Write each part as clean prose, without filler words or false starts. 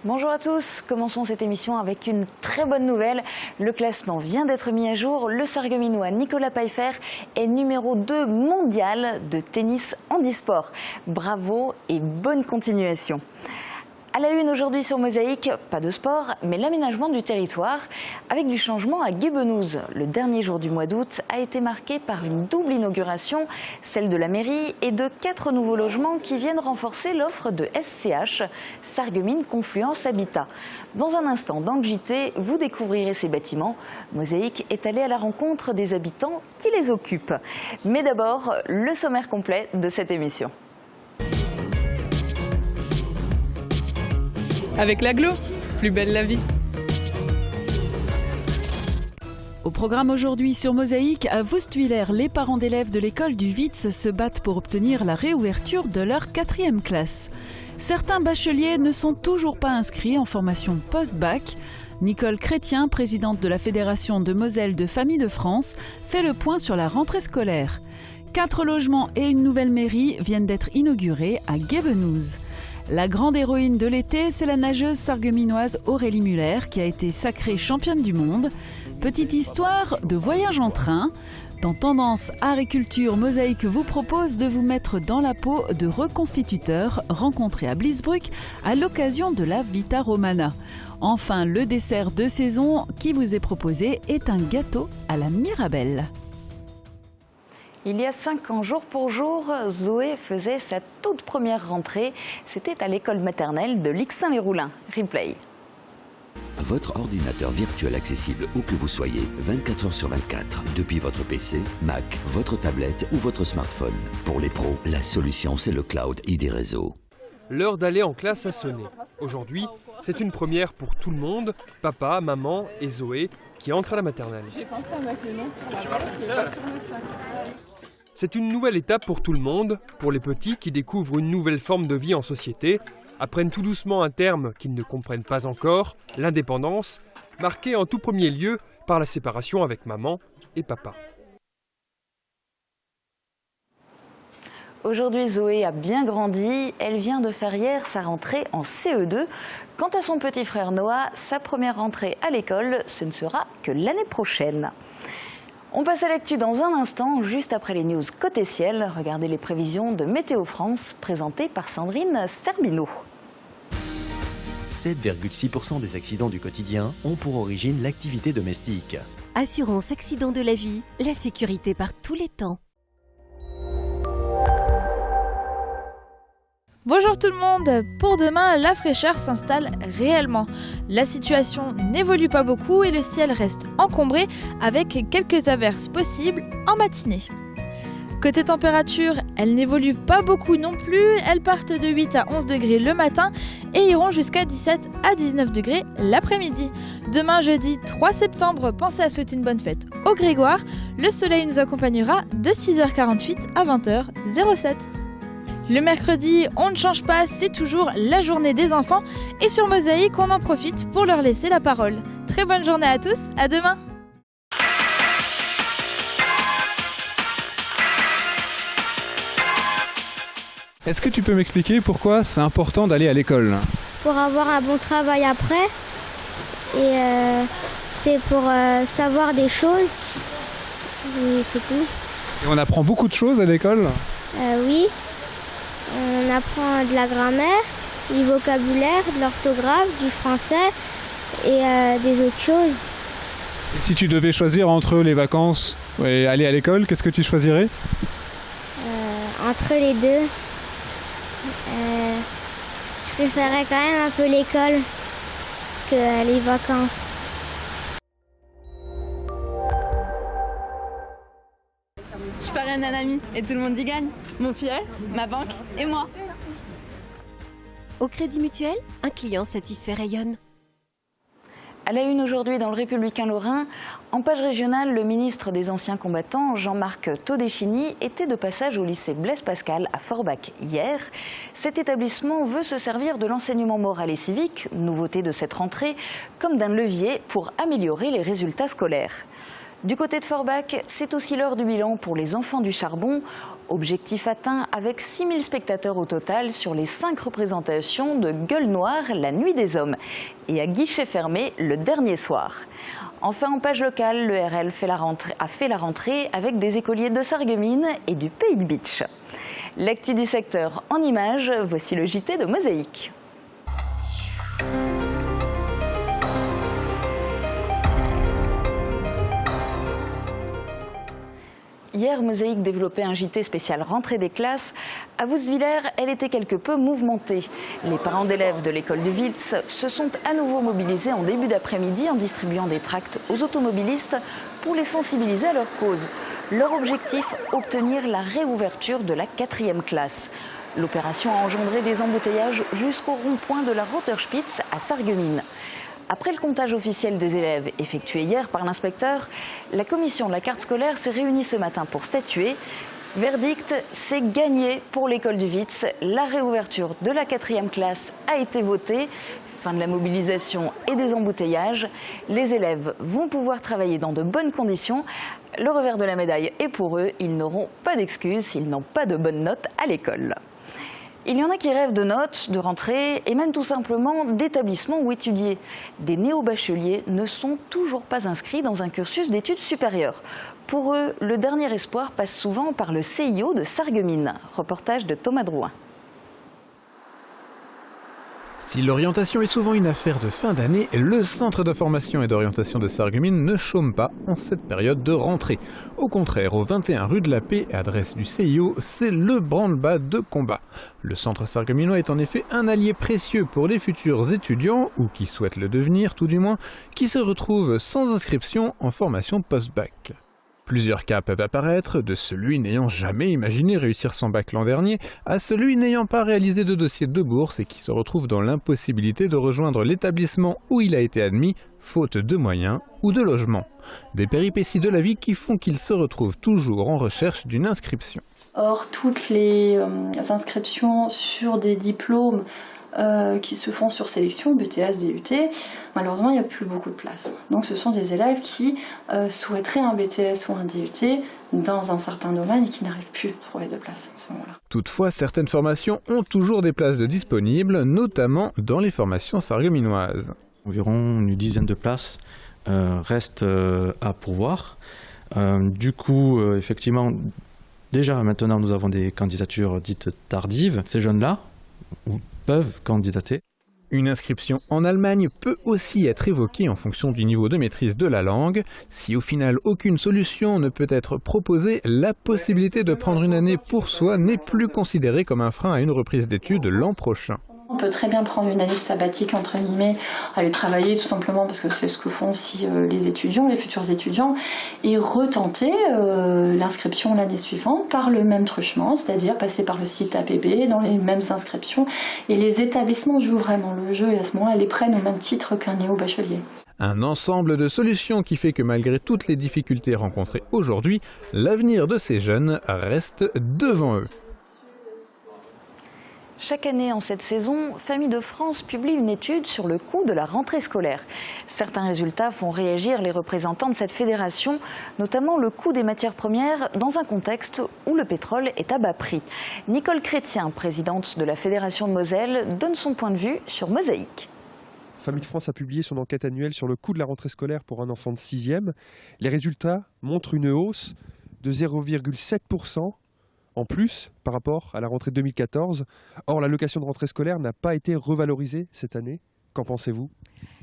Bonjour à tous, commençons cette émission avec une très bonne nouvelle. Le classement vient d'être mis à jour. Le Sarregueminois Nicolas Peifer est numéro 2 mondial de tennis handisport. Bravo et bonne continuation. À la une aujourd'hui sur Mosaïque, pas de sport, mais l'aménagement du territoire avec du changement à Guébenouz. Le dernier jour du mois d'août a été marqué par une double inauguration, celle de la mairie et de 4 nouveaux logements qui viennent renforcer l'offre de SCH, Sarreguemines Confluence Habitat. Dans un instant, dans le JT, vous découvrirez ces bâtiments. Mosaïque est allé à la rencontre des habitants qui les occupent. Mais d'abord, le sommaire complet de cette émission. Avec l'agglo, plus belle la vie. Au programme aujourd'hui sur Mosaïque, à Vostuiller, les parents d'élèves de l'école du Witz se battent pour obtenir la réouverture de leur 4e classe. Certains bacheliers ne sont toujours pas inscrits en formation post-bac. Nicole Chrétien, présidente de la Fédération de Moselle de Familles de France, fait le point sur la rentrée scolaire. 4 logements et une nouvelle mairie viennent d'être inaugurés à Guébenouz. La grande héroïne de l'été, c'est la nageuse sarregueminoise Aurélie Muller qui a été sacrée championne du monde. Petite histoire de voyage en train. Dans Tendance Art et Culture, Mosaïque vous propose de vous mettre dans la peau de reconstituteurs rencontrés à Bliesbruck à l'occasion de la Vita Romana. Enfin, le dessert de saison qui vous est proposé est un gâteau à la Mirabelle. Il y a 5 ans, jour pour jour, Zoé faisait sa toute première rentrée. C'était à l'école maternelle de Lixin-les-Roulins. Replay. Votre ordinateur virtuel accessible où que vous soyez, 24 heures sur 24, depuis votre PC, Mac, votre tablette ou votre smartphone. Pour les pros, la solution c'est le cloud ID Réseau. L'heure d'aller en classe a sonné. Aujourd'hui, c'est une première pour tout le monde, papa, maman et Zoé, qui entrent à la maternelle. J'ai pensé à mettre le nom sur la veste et pas sur le sac. C'est une nouvelle étape pour tout le monde, pour les petits qui découvrent une nouvelle forme de vie en société, apprennent tout doucement un terme qu'ils ne comprennent pas encore, l'indépendance, marquée en tout premier lieu par la séparation avec maman et papa. Aujourd'hui, Zoé a bien grandi. Elle vient de faire hier sa rentrée en CE2. Quant à son petit frère Noah, sa première rentrée à l'école, ce ne sera que l'année prochaine. On passe à l'actu dans un instant, juste après les news côté ciel. Regardez les prévisions de Météo France présentées par Sandrine Serbino. 7,6% des accidents du quotidien ont pour origine l'activité domestique. Assurance accident de la vie, la sécurité par tous les temps. Bonjour tout le monde, pour demain, la fraîcheur s'installe réellement. La situation n'évolue pas beaucoup et le ciel reste encombré avec quelques averses possibles en matinée. Côté température, elles n'évoluent pas beaucoup non plus, elles partent de 8 à 11 degrés le matin et iront jusqu'à 17 à 19 degrés l'après-midi. Demain jeudi 3 septembre, pensez à souhaiter une bonne fête au Grégoire. Le soleil nous accompagnera de 6h48 à 20h07. Le mercredi, on ne change pas, c'est toujours la journée des enfants. Et sur Mosaïque, on en profite pour leur laisser la parole. Très bonne journée à tous, à demain. Est-ce que tu peux m'expliquer pourquoi c'est important d'aller à l'école ? Pour avoir un bon travail après. Et c'est pour savoir des choses. Et c'est tout. Et on apprend beaucoup de choses à l'école ? Oui. On apprend de la grammaire, du vocabulaire, de l'orthographe, du français et des autres choses. Et si tu devais choisir entre les vacances et aller à l'école, qu'est-ce que tu choisirais ? Entre les deux, je préférerais quand même un peu l'école que les vacances. Je parraine un ami et tout le monde y gagne. Mon filleul, ma banque et moi. Au Crédit Mutuel, un client satisfait rayonne. À la une aujourd'hui dans le Républicain Lorrain, en page régionale, le ministre des Anciens Combattants, Jean-Marc Todeschini, était de passage au lycée Blaise Pascal à Forbach hier. Cet établissement veut se servir de l'enseignement moral et civique, nouveauté de cette rentrée, comme d'un levier pour améliorer les résultats scolaires. Du côté de Forbach, c'est aussi l'heure du bilan pour les enfants du charbon. Objectif atteint avec 6000 spectateurs au total sur les 5 représentations de Gueule Noire, la nuit des hommes, et à guichet fermé le dernier soir. Enfin, en page locale, le RL a fait la rentrée avec des écoliers de Sarreguemines et du Pays de Bitche. L'actu du secteur en images, voici le JT de Mosaïque. Hier, Mosaïque développait un JT spécial rentrée des classes. À Vousvillers, elle était quelque peu mouvementée. Les parents d'élèves de l'école du Witz se sont à nouveau mobilisés en début d'après-midi en distribuant des tracts aux automobilistes pour les sensibiliser à leur cause. Leur objectif, obtenir la réouverture de la 4e classe. L'opération a engendré des embouteillages jusqu'au rond-point de la Rotterspitze à Sarreguemines. Après le comptage officiel des élèves effectué hier par l'inspecteur, la commission de la carte scolaire s'est réunie ce matin pour statuer. Verdict, c'est gagné pour l'école du Witz. La réouverture de la 4e classe a été votée. Fin de la mobilisation et des embouteillages. Les élèves vont pouvoir travailler dans de bonnes conditions. Le revers de la médaille est pour eux. Ils n'auront pas d'excuses s'ils n'ont pas de bonnes notes à l'école. Il y en a qui rêvent de notes, de rentrée et même tout simplement d'établissements où étudier. Des néo-bacheliers ne sont toujours pas inscrits dans un cursus d'études supérieures. Pour eux, le dernier espoir passe souvent par le CIO de Sarreguemines. Reportage de Thomas Drouin. Si l'orientation est souvent une affaire de fin d'année, le centre de formation et d'orientation de Sarreguemines ne chôme pas en cette période de rentrée. Au contraire, au 21 rue de la Paix, adresse du CIO, c'est le branle-bas de combat. Le centre sarregueminois est en effet un allié précieux pour les futurs étudiants, ou qui souhaitent le devenir tout du moins, qui se retrouvent sans inscription en formation post-bac. Plusieurs cas peuvent apparaître, de celui n'ayant jamais imaginé réussir son bac l'an dernier, à celui n'ayant pas réalisé de dossier de bourse et qui se retrouve dans l'impossibilité de rejoindre l'établissement où il a été admis, faute de moyens ou de logement. Des péripéties de la vie qui font qu'il se retrouve toujours en recherche d'une inscription. Or, toutes les inscriptions sur des diplômes qui se font sur sélection, BTS, DUT, malheureusement il n'y a plus beaucoup de place. Donc ce sont des élèves qui souhaiteraient un BTS ou un DUT dans un certain domaine et qui n'arrivent plus à trouver de place à ce moment-là. Toutefois, certaines formations ont toujours des places de disponibles, notamment dans les formations sarregueminoises. Environ une dizaine de places restent à pourvoir. Du coup, effectivement, déjà maintenant nous avons des candidatures dites tardives. Ces jeunes-là peuvent candidater. Une inscription en Allemagne peut aussi être évoquée en fonction du niveau de maîtrise de la langue. Si au final aucune solution ne peut être proposée, la possibilité de prendre une année pour soi n'est plus considérée comme un frein à une reprise d'études l'an prochain. On peut très bien prendre une année sabbatique, entre guillemets, aller travailler tout simplement parce que c'est ce que font aussi les étudiants, les futurs étudiants, et retenter l'inscription l'année suivante par le même truchement, c'est-à-dire passer par le site APB dans les mêmes inscriptions. Et les établissements jouent vraiment le jeu et à ce moment-là, les prennent au même titre qu'un néo-bachelier. Un ensemble de solutions qui fait que malgré toutes les difficultés rencontrées aujourd'hui, l'avenir de ces jeunes reste devant eux. Chaque année en cette saison, Familles de France publie une étude sur le coût de la rentrée scolaire. Certains résultats font réagir les représentants de cette fédération, notamment le coût des matières premières dans un contexte où le pétrole est à bas prix. Nicole Chrétien, présidente de la Fédération de Moselle, donne son point de vue sur Mosaïque. Familles de France a publié son enquête annuelle sur le coût de la rentrée scolaire pour un enfant de 6e. Les résultats montrent une hausse de 0,7% en plus par rapport à la rentrée 2014. Or, l'allocation de rentrée scolaire n'a pas été revalorisée cette année. Qu'en pensez-vous ?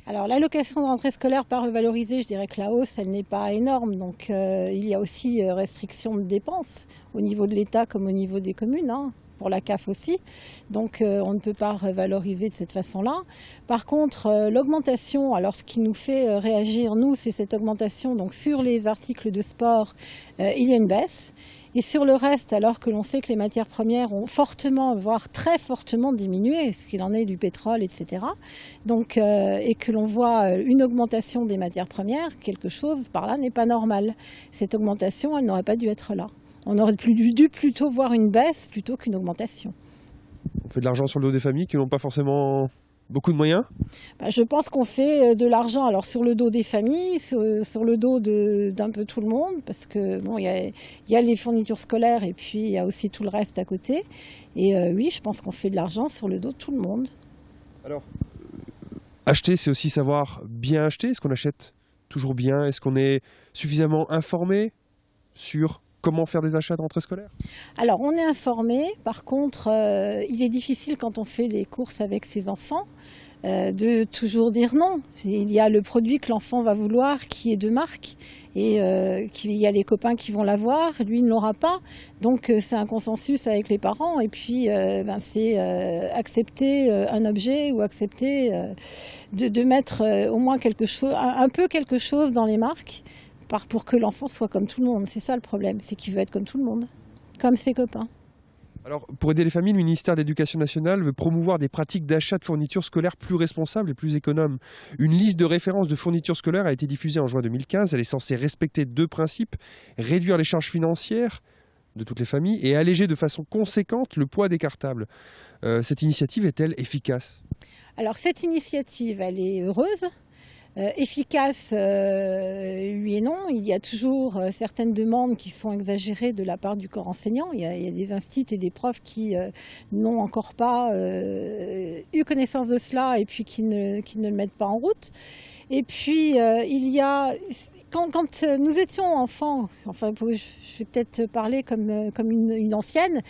Alors, l'allocation de rentrée scolaire pas revalorisée, je dirais que la hausse, elle n'est pas énorme. Donc, il y a aussi restriction de dépenses au niveau de l'État comme au niveau des communes, pour la CAF aussi. Donc, on ne peut pas revaloriser de cette façon-là. Par contre, l'augmentation, alors ce qui nous fait réagir, nous, c'est cette augmentation. Donc, sur les articles de sport, il y a une baisse. Et sur le reste, alors que l'on sait que les matières premières ont fortement, voire très fortement diminué, ce qu'il en est du pétrole, etc. Donc, et que l'on voit une augmentation des matières premières, quelque chose par là n'est pas normal. Cette augmentation, elle n'aurait pas dû être là. On aurait dû plutôt voir une baisse plutôt qu'une augmentation. On fait de l'argent sur le dos des familles qui n'ont pas forcément Beaucoup de moyens? Je pense qu'on fait de l'argent alors sur le dos des familles, sur le dos d'un peu tout le monde, parce que bon, il y a les fournitures scolaires et puis il y a aussi tout le reste à côté. Et oui, je pense qu'on fait de l'argent sur le dos de tout le monde. Alors, acheter, c'est aussi savoir bien acheter. Est-ce qu'on achète toujours bien? Est-ce qu'on est suffisamment informé sur comment faire des achats de rentrée scolaire? Alors, on est informé. Par contre, il est difficile quand on fait les courses avec ses enfants de toujours dire non. Il y a le produit que l'enfant va vouloir qui est de marque et il y a les copains qui vont l'avoir, lui il ne l'aura pas. Donc c'est un consensus avec les parents et puis c'est accepter un objet ou accepter de mettre au moins quelque chose, un peu quelque chose dans les marques pour que l'enfant soit comme tout le monde. C'est ça le problème, c'est qu'il veut être comme tout le monde, comme ses copains. Alors, pour aider les familles, le ministère de l'Éducation nationale veut promouvoir des pratiques d'achat de fournitures scolaires plus responsables et plus économes. Une liste de référence de fournitures scolaires a été diffusée en juin 2015. Elle est censée respecter 2 principes: réduire les charges financières de toutes les familles et alléger de façon conséquente le poids des cartables. Cette initiative est-elle efficace? Alors, cette initiative, elle est heureuse. Efficace, oui et non. Il y a toujours certaines demandes qui sont exagérées de la part du corps enseignant. Il y a des instituts et des profs qui n'ont encore pas eu connaissance de cela et puis qui ne le mettent pas en route. Et puis, il y a... Quand nous étions enfants, enfin je vais peut-être parler comme une ancienne,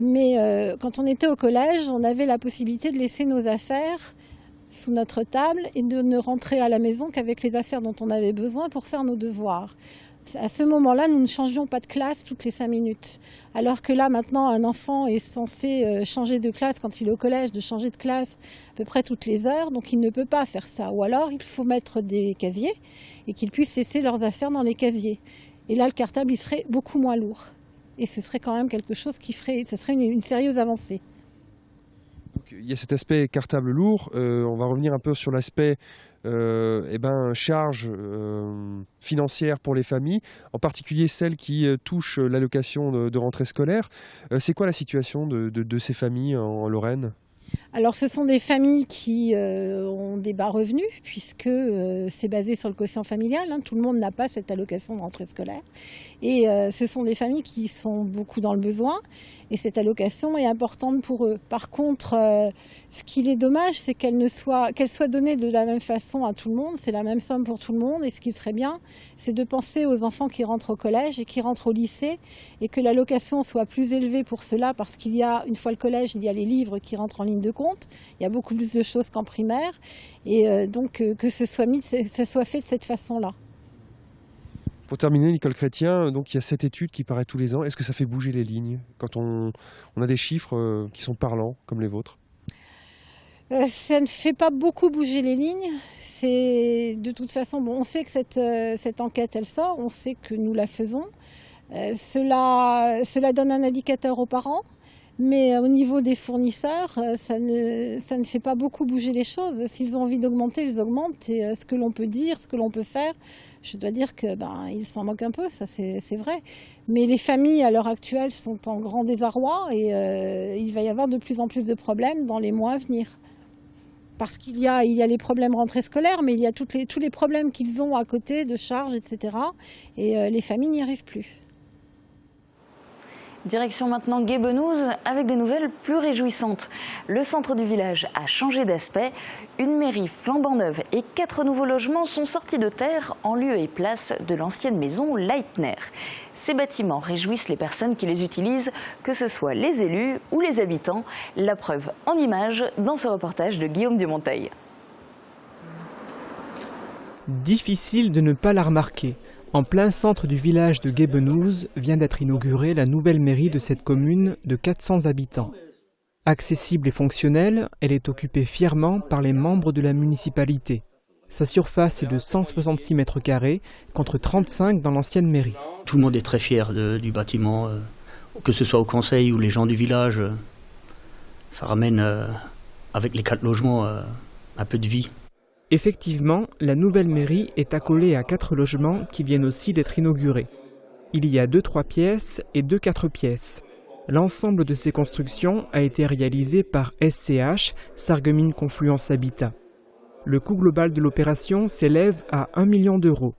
mais quand on était au collège, on avait la possibilité de laisser nos affaires sous notre table et de ne rentrer à la maison qu'avec les affaires dont on avait besoin pour faire nos devoirs. À ce moment-là, nous ne changions pas de classe toutes les 5 minutes. Alors que là, maintenant, un enfant est censé changer de classe quand il est au collège, de changer de classe à peu près toutes les heures, donc il ne peut pas faire ça. Ou alors, il faut mettre des casiers et qu'ils puissent laisser leurs affaires dans les casiers. Et là, le cartable, il serait beaucoup moins lourd. Et ce serait quand même quelque chose ce serait une sérieuse avancée. Il y a cet aspect cartable lourd. On va revenir un peu sur l'aspect charge financière pour les familles, en particulier celles qui touchent l'allocation de rentrée scolaire. C'est quoi la situation de ces familles en Lorraine ? Alors ce sont des familles qui ont des bas revenus puisque c'est basé sur le quotient familial. Tout le monde n'a pas cette allocation de rentrée scolaire. Et ce sont des familles qui sont beaucoup dans le besoin et cette allocation est importante pour eux. Par contre, ce qui est dommage, c'est qu'elle soit donnée de la même façon à tout le monde. C'est la même somme pour tout le monde et ce qui serait bien, c'est de penser aux enfants qui rentrent au collège et qui rentrent au lycée et que l'allocation soit plus élevée pour cela parce qu'il y a, une fois le collège, il y a les livres qui rentrent en ligne de compte. Il y a beaucoup plus de choses qu'en primaire et donc que ce soit fait de cette façon-là. Pour terminer, Nicole Chrétien, donc il y a cette étude qui paraît tous les ans. Est-ce que ça fait bouger les lignes quand on a des chiffres qui sont parlants comme les vôtres ? Ça ne fait pas beaucoup bouger les lignes. C'est de toute façon, on sait que cette enquête elle sort, on sait que nous la faisons. Cela donne un indicateur aux parents. Mais au niveau des fournisseurs, ça ne fait pas beaucoup bouger les choses. S'ils ont envie d'augmenter, ils augmentent. Et ce que l'on peut dire, ce que l'on peut faire, je dois dire qu'ils s'en moquent un peu, ça c'est vrai. Mais les familles à l'heure actuelle sont en grand désarroi et il va y avoir de plus en plus de problèmes dans les mois à venir. Parce qu'il y a les problèmes rentrée scolaire, mais il y a tous les problèmes qu'ils ont à côté de charges, etc. Et les familles n'y arrivent plus. Direction maintenant Guébenouz avec des nouvelles plus réjouissantes. Le centre du village a changé d'aspect. Une mairie flambant neuve et 4 nouveaux logements sont sortis de terre en lieu et place de l'ancienne maison Leitner. Ces bâtiments réjouissent les personnes qui les utilisent, que ce soit les élus ou les habitants. La preuve en images dans ce reportage de Guillaume Dumonteil. Difficile de ne pas la remarquer. En plein centre du village de Guébenouz vient d'être inaugurée la nouvelle mairie de cette commune de 400 habitants. Accessible et fonctionnelle, elle est occupée fièrement par les membres de la municipalité. Sa surface est de 166 mètres carrés contre 35 dans l'ancienne mairie. Tout le monde est très fier du bâtiment, que ce soit au conseil ou les gens du village. Ça ramène, avec les 4 logements, un peu de vie. Effectivement, la nouvelle mairie est accolée à 4 logements qui viennent aussi d'être inaugurés. Il y a 2 3 pièces et 2 4 pièces. L'ensemble de ces constructions a été réalisé par SCH, Sarreguemines Confluence Habitat. Le coût global de l'opération s'élève à 1 million d'euros.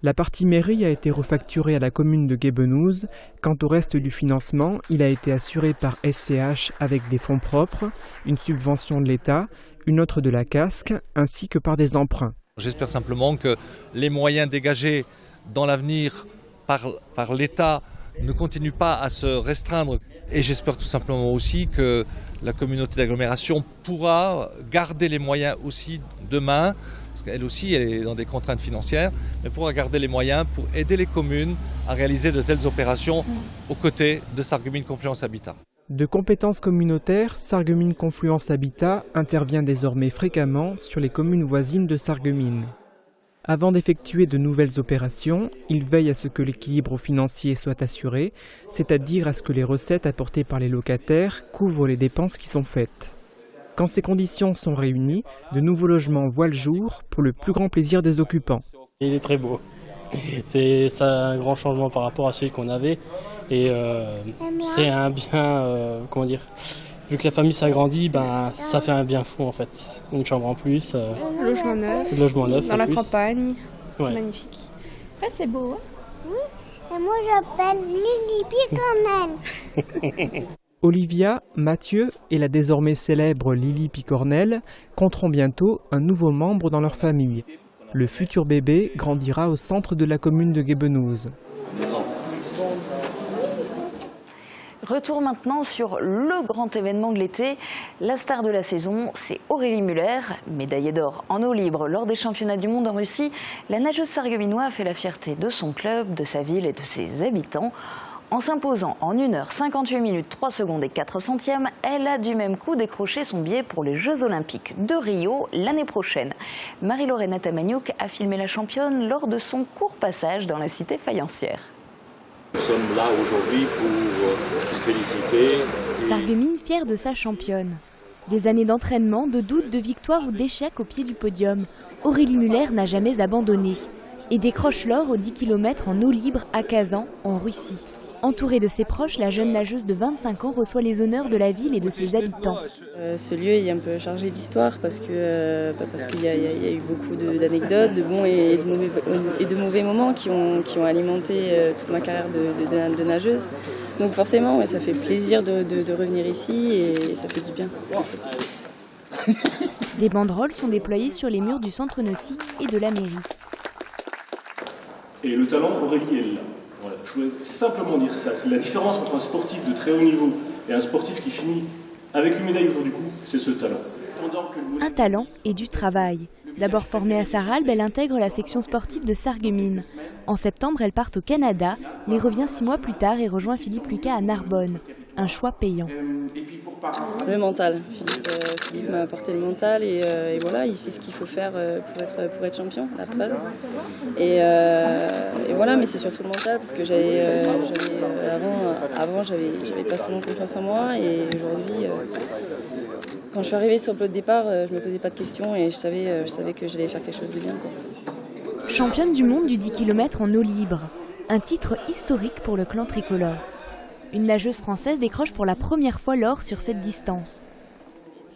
La partie mairie a été refacturée à la commune de Guébenouz. Quant au reste du financement, il a été assuré par SCH avec des fonds propres, une subvention de l'État, une autre de la casque, ainsi que par des emprunts. J'espère simplement que les moyens dégagés dans l'avenir par l'État ne continuent pas à se restreindre. Et j'espère tout simplement aussi que la communauté d'agglomération pourra garder les moyens aussi demain, parce qu'elle aussi elle est dans des contraintes financières, mais pourra garder les moyens pour aider les communes à réaliser de telles opérations aux côtés de Sarreguemines Confluence Habitat. De compétences communautaires, Sarreguemines Confluence Habitat intervient désormais fréquemment sur les communes voisines de Sarreguemines. Avant d'effectuer de nouvelles opérations, il veille à ce que l'équilibre financier soit assuré, c'est-à-dire à ce que les recettes apportées par les locataires couvrent les dépenses qui sont faites. Quand ces conditions sont réunies, de nouveaux logements voient le jour pour le plus grand plaisir des occupants. Il est très beau. C'est un grand changement par rapport à celui qu'on avait. Et c'est un bien, comment dire, vu que la famille s'agrandit, ça fait un bien fou en fait. Une chambre en plus. Logement neuf. Logement neuf. Dans la plus. campagne. Ouais. C'est magnifique. En fait, c'est beau. Hein Oui, et moi j'appelle Lily Picornel. Olivia, Mathieu et la désormais célèbre Lily Picornel compteront bientôt un nouveau membre dans leur famille. Le futur bébé grandira au centre de la commune de Guébenouz. Retour maintenant sur le grand événement de l'été. La star de la saison, c'est Aurélie Muller. Médaillée d'or en eau libre lors des championnats du monde en Russie, la nageuse sarregueminoise a fait la fierté de son club, de sa ville et de ses habitants. En s'imposant en 1h58 minutes 3 secondes et 4 centièmes, elle a du même coup décroché son billet pour les Jeux Olympiques de Rio l'année prochaine. Marie-Lorraine Atamagnouk a filmé la championne lors de son court passage dans la cité faïencière. Nous sommes là aujourd'hui pour féliciter. Sarreguemines fière de sa championne. Des années d'entraînement, de doutes, de victoires ou d'échecs au pied du podium, Aurélie Muller n'a jamais abandonné et décroche l'or aux 10 km en eau libre à Kazan, en Russie. Entourée de ses proches, la jeune nageuse de 25 ans reçoit les honneurs de la ville et de ses habitants. Ce lieu est un peu chargé d'histoire parce qu'il y a eu beaucoup d'anecdotes, de bons et de mauvais moments qui ont alimenté toute ma carrière de nageuse. Donc forcément, ouais, ça fait plaisir de revenir ici et ça fait du bien. Des banderoles sont déployées sur les murs du centre nautique et de la mairie. Et le talent, Aurélie est là. Voilà, je voulais simplement dire ça. C'est la différence entre un sportif de très haut niveau et un sportif qui finit avec une médaille autour du cou, c'est ce talent. Un talent et du travail. D'abord formée à Sarralbe, elle intègre la section sportive de Sarreguemines. En septembre, elle part au Canada, mais revient 6 mois plus tard et rejoint Philippe Lucas à Narbonne. Un choix payant. Le mental. Philippe m'a apporté le mental et voilà, il sait ce qu'il faut faire pour être champion, la preuve. Et voilà, mais c'est surtout le mental parce que avant j'avais pas seulement confiance en moi et aujourd'hui, quand je suis arrivée sur le plateau de départ, je me posais pas de questions et je savais que j'allais faire quelque chose de bien, quoi. Championne du monde du 10 km en eau libre. Un titre historique pour le clan tricolore. Une nageuse française décroche pour la première fois l'or sur cette distance.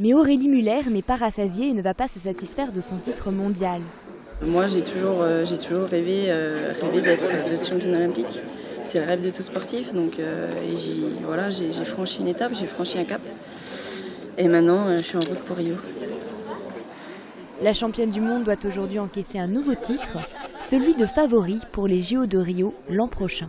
Mais Aurélie Muller n'est pas rassasiée et ne va pas se satisfaire de son titre mondial. Moi, j'ai toujours rêvé d'être championne olympique. C'est le rêve de tout sportif. Donc, j'ai franchi une étape, j'ai franchi un cap. Et maintenant, je suis en route pour Rio. La championne du monde doit aujourd'hui encaisser un nouveau titre, celui de favori pour les JO de Rio l'an prochain.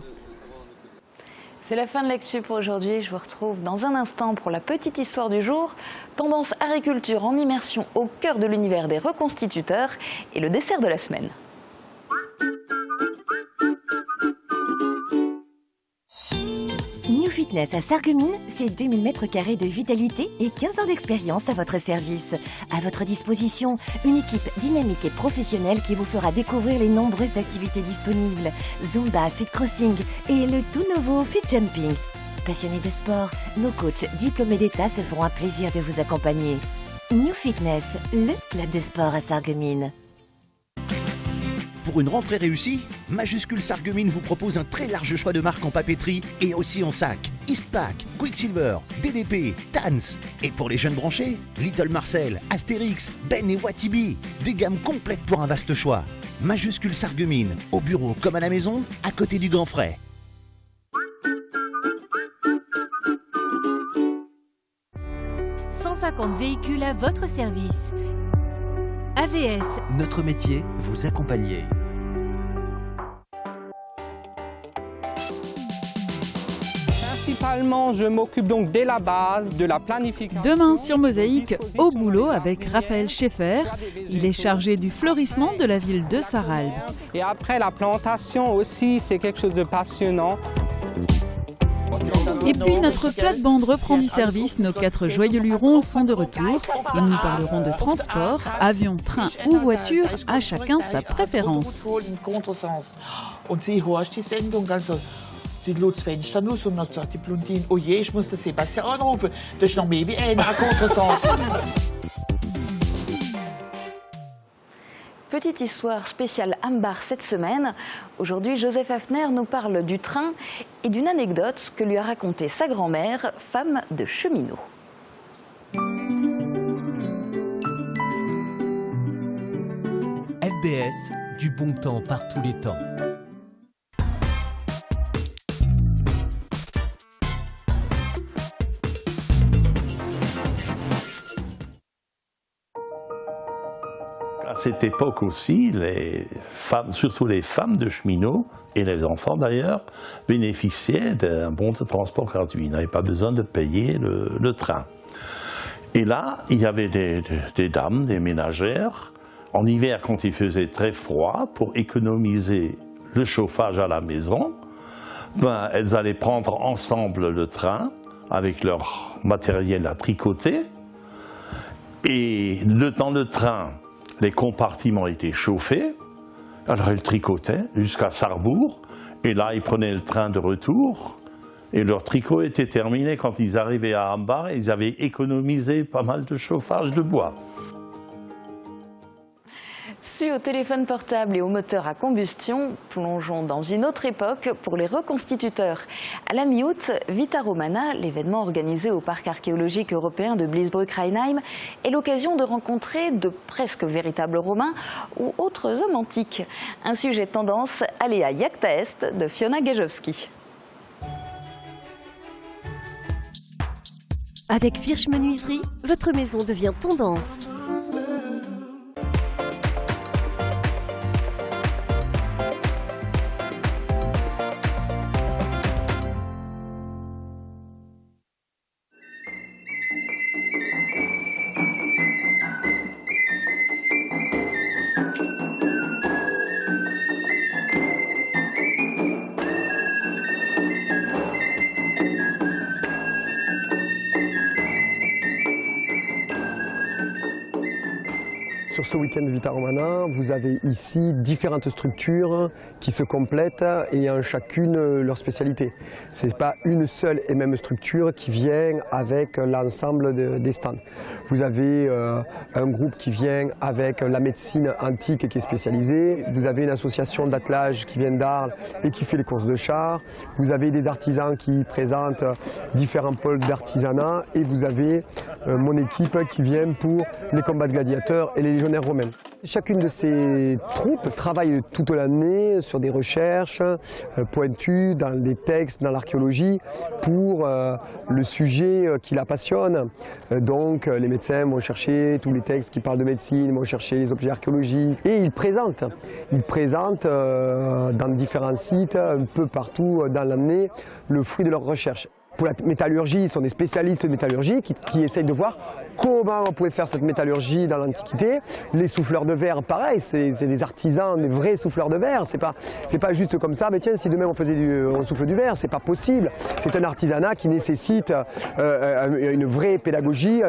C'est la fin de l'actu pour aujourd'hui. Je vous retrouve dans un instant pour la petite histoire du jour. Tendance agriculture en immersion au cœur de l'univers des reconstituteurs et le dessert de la semaine. New Fitness à Sarreguemines, c'est 2000 m² de vitalité et 15 ans d'expérience à votre service. À votre disposition, une équipe dynamique et professionnelle qui vous fera découvrir les nombreuses activités disponibles. Zumba, Fit Crossing et le tout nouveau Fit Jumping. Passionnés de sport, nos coachs diplômés d'État se feront un plaisir de vous accompagner. New Fitness, le club de sport à Sarreguemines. Pour une rentrée réussie, Majuscule Sarreguemines vous propose un très large choix de marques en papeterie et aussi en sac. Eastpak, Quicksilver, DDP, Tans. Et pour les jeunes branchés, Little Marcel, Astérix, Ben et Watibi. Des gammes complètes pour un vaste choix. Majuscule Sarreguemines, au bureau comme à la maison, à côté du Grand Frais. « 150 véhicules à votre service. AVS. Notre métier, vous accompagner. Principalement, je m'occupe donc dès la base de la planification. Demain sur Mosaïque, au boulot avec Raphaël Schaeffer. Il est chargé du fleurissement de la ville de Sarralbe. Et après la plantation aussi, c'est quelque chose de passionnant. Et puis notre plate-bande reprend du service, nos 4 joyeux lurons sont de retour. Ils nous parleront de transport, avion, train ou voiture, à chacun sa préférence. Sie lud das Fenster aus und dann sagt die Blondine, oh je, ich muss den Sebastian anrufen, das ist noch mehr wie einer à Contresens. Petite histoire spéciale Ambar cette semaine. Aujourd'hui, Joseph Hafner nous parle du train et d'une anecdote que lui a racontée sa grand-mère, femme de cheminot. FBS, du bon temps par tous les temps. À cette époque aussi, les femmes, surtout les femmes de cheminots, et les enfants d'ailleurs, bénéficiaient d'un bon de transport gratuit. Ils n'avaient pas besoin de payer le train. Et là, il y avait des dames, des ménagères, en hiver quand il faisait très froid, pour économiser le chauffage à la maison, ben, elles allaient prendre ensemble le train avec leur matériel à tricoter. Et dans le train, les compartiments étaient chauffés, alors ils tricotaient jusqu'à Sarrebourg, et là ils prenaient le train de retour, et leur tricot était terminé quand ils arrivaient à Ambar, et ils avaient économisé pas mal de chauffage de bois. Su au téléphone portable et au moteur à combustion, plongeons dans une autre époque pour les reconstituteurs. À la mi-août, Vita Romana, l'événement organisé au parc archéologique européen de Bliesbruck-Rheinheim, est l'occasion de rencontrer de presque véritables Romains ou autres hommes antiques. Un sujet tendance, Aléa Jagta Est de Fiona Gajowski. Avec Virch Menuiserie, votre maison devient tendance. Sur ce week-end de Vita Romana, vous avez ici différentes structures qui se complètent et ayant chacune leur spécialité. Ce n'est pas une seule et même structure qui vient avec l'ensemble des stands. Vous avez un groupe qui vient avec la médecine antique qui est spécialisée. Vous avez une association d'attelage qui vient d'Arles et qui fait les courses de chars. Vous avez des artisans qui présentent différents pôles d'artisanat. Et vous avez mon équipe qui vient pour les combats de gladiateurs et les légionnaires romains. Chacune de ces troupes travaille toute l'année sur des recherches pointues dans les textes, dans l'archéologie, pour le sujet qui la passionne. Donc les médecins vont chercher tous les textes qui parlent de médecine, vont chercher les objets archéologiques et ils présentent dans différents sites, un peu partout dans l'année, le fruit de leurs recherches. Pour la métallurgie, ils sont des spécialistes de métallurgie qui essayent de voir comment on pouvait faire cette métallurgie dans l'Antiquité. Les souffleurs de verre, pareil, c'est des artisans, des vrais souffleurs de verre. C'est pas juste comme ça, mais tiens, si demain on souffle du verre, c'est pas possible. C'est un artisanat qui nécessite une vraie pédagogie,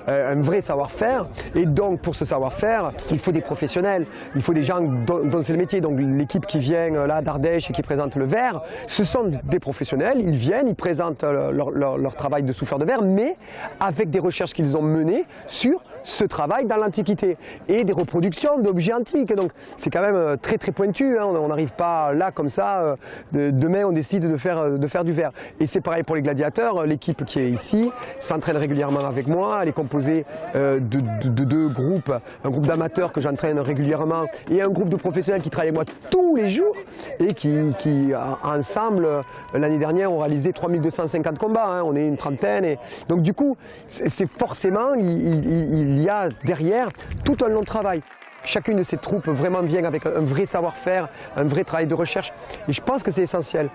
un vrai savoir-faire. Et donc, pour ce savoir-faire, il faut des professionnels, il faut des gens dont c'est le métier. Donc, l'équipe qui vient là d'Ardèche et qui présente le verre, ce sont des professionnels. Ils viennent, ils présentent leur travail de souffleur de verre, mais avec des recherches qu'ils ont menées sur se travaille dans l'Antiquité et des reproductions d'objets antiques. Donc c'est quand même très très pointu, hein. On n'arrive pas là comme ça, demain on décide de faire du verre. Et c'est pareil pour les gladiateurs, l'équipe qui est ici s'entraîne régulièrement avec moi, elle est composée de deux groupes, un groupe d'amateurs que j'entraîne régulièrement et un groupe de professionnels qui travaillent avec moi tous les jours et qui ensemble, l'année dernière, ont réalisé 3250 combats, hein. On est une trentaine. Et donc du coup, c'est forcément, il y a derrière tout un long travail. Chacune de ces troupes vraiment vient avec un vrai savoir-faire, un vrai travail de recherche. Et je pense que c'est essentiel.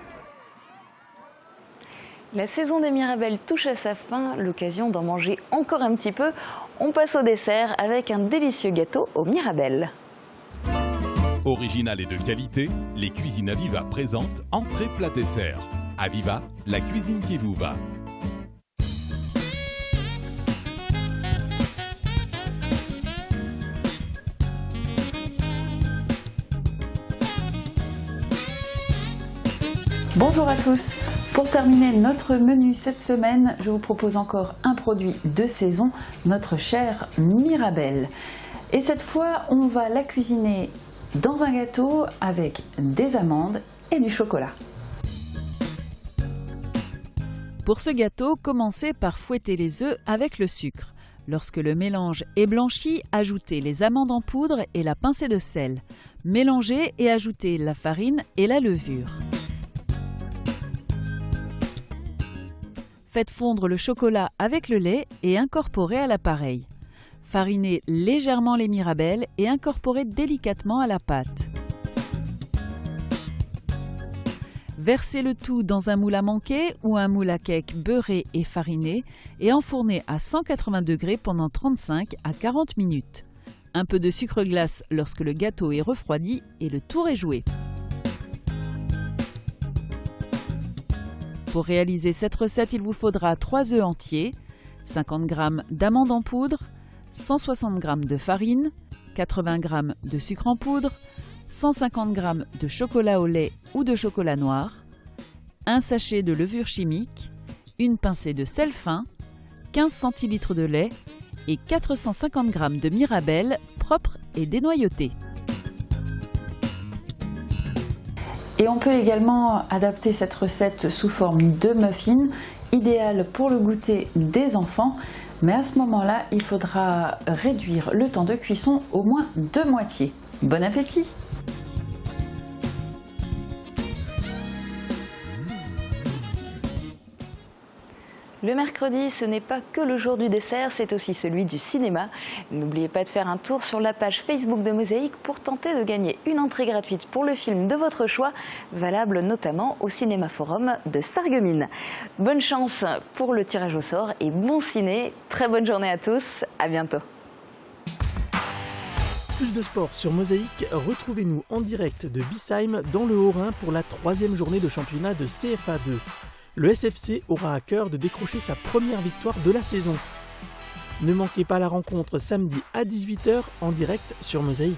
La saison des Mirabelles touche à sa fin, l'occasion d'en manger encore un petit peu. On passe au dessert avec un délicieux gâteau aux Mirabelles. Original et de qualité, les cuisines Aviva présentent entrée plat dessert. Aviva, la cuisine qui vous va. Bonjour à tous. Pour terminer notre menu cette semaine, je vous propose encore un produit de saison, notre chère Mirabelle. Et cette fois, on va la cuisiner dans un gâteau avec des amandes et du chocolat. Pour ce gâteau, commencez par fouetter les œufs avec le sucre. Lorsque le mélange est blanchi, ajoutez les amandes en poudre et la pincée de sel. Mélangez et ajoutez la farine et la levure. Faites fondre le chocolat avec le lait et incorporez à l'appareil. Farinez légèrement les mirabelles et incorporez délicatement à la pâte. Versez le tout dans un moule à manquer ou un moule à cake beurré et fariné et enfournez à 180 degrés pendant 35 à 40 minutes. Un peu de sucre glace lorsque le gâteau est refroidi et le tour est joué. Pour réaliser cette recette, il vous faudra 3 œufs entiers, 50 g d'amandes en poudre, 160 g de farine, 80 g de sucre en poudre, 150 g de chocolat au lait ou de chocolat noir, un sachet de levure chimique, une pincée de sel fin, 15 centilitres de lait et 450 g de mirabelles propres et dénoyautées. Et on peut également adapter cette recette sous forme de muffins, idéal pour le goûter des enfants. Mais à ce moment-là, il faudra réduire le temps de cuisson au moins de moitié. Bon appétit! Le mercredi, ce n'est pas que le jour du dessert, c'est aussi celui du cinéma. N'oubliez pas de faire un tour sur la page Facebook de Mosaïque pour tenter de gagner une entrée gratuite pour le film de votre choix, valable notamment au Cinéma Forum de Sarreguemines. Bonne chance pour le tirage au sort et bon ciné. Très bonne journée à tous, à bientôt. Plus de sport sur Mosaïque, retrouvez-nous en direct de Bissheim dans le Haut-Rhin pour la 3e journée de championnat de CFA 2. Le SFC aura à cœur de décrocher sa première victoire de la saison. Ne manquez pas la rencontre samedi à 18 h en direct sur Mosaïque.